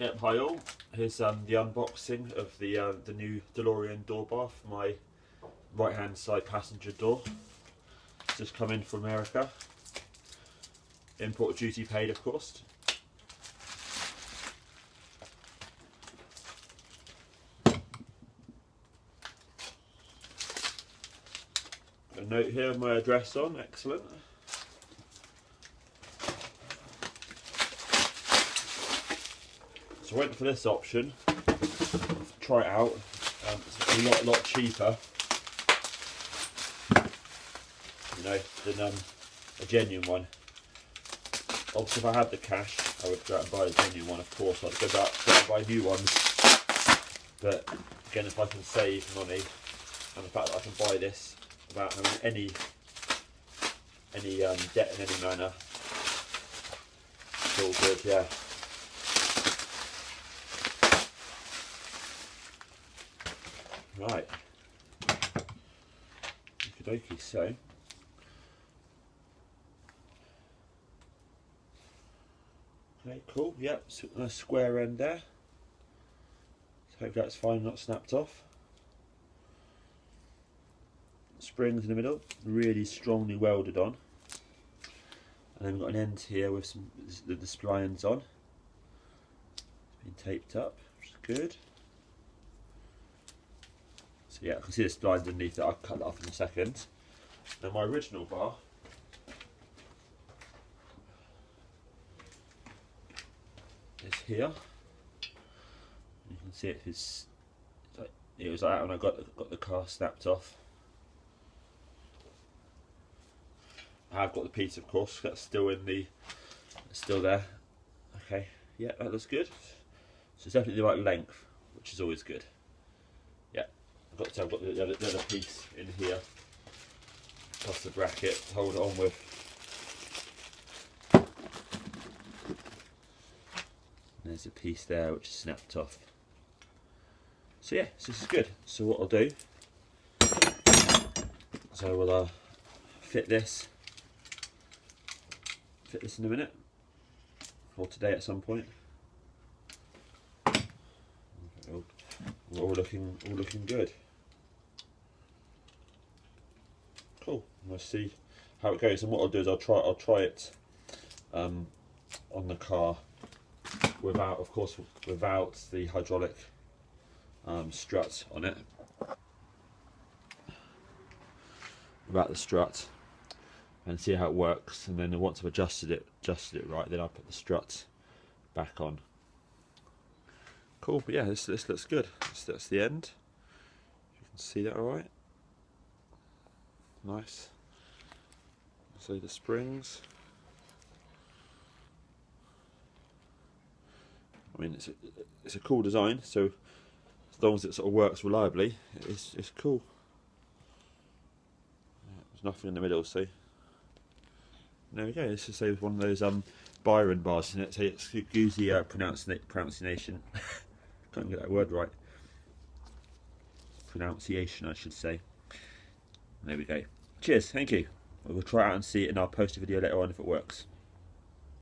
Yep, hi all. Here's the unboxing of the new DeLorean door bar for my right hand side passenger door. It's just come in from America. Import duty paid, of course. A note here with my address on, excellent. So I went for this option, try it out. It's a lot cheaper, you know, than a genuine one. Obviously, if I had the cash, I would go out and buy a genuine one. Of course, I'd go out and buy new ones. But again, if I can save money, and the fact that I can buy this without having any debt in any manner, it's all good, yeah. Right, okie dokie, so okay, cool, yep, so a nice square end there, so hope that's fine, not snapped off. Springs in the middle, really strongly welded on, and then we've got an end here with some the splines on, it's been taped up, which is good. So yeah, I can see the splines underneath it. I'll cut that off in a second. Now my original bar is here. You can see it was like that when I got the car snapped off. I have got the piece, of course. That's still still there. Okay, yeah, that looks good. So it's definitely the right length, which is always good. Yeah. I've got the other piece in here, plus the bracket to hold it on with. And there's a piece there which is snapped off. So yeah, so this is good. So what I'll do is I will fit this in a minute, or today at some point. All looking good. Cool. We'll see how it goes, and what I'll do is I'll try it on the car without the hydraulic strut on it, without the strut, and see how it works. And then once I've adjusted it right, then I'll put the strut back on. Cool, but yeah, this looks good. That's the end. You can see that all right. Nice. So the springs. I mean, it's a cool design. So as long as it sort of works reliably, it's cool. Yeah, there's nothing in the middle, so there we go. This is one of those Byrne bars, isn't it? So it's goosey pronunciation. Can't get that word right. Pronunciation, I should say. There we go. Cheers, thank you. We'll try it out and see it, and I'll post a video later on if it works.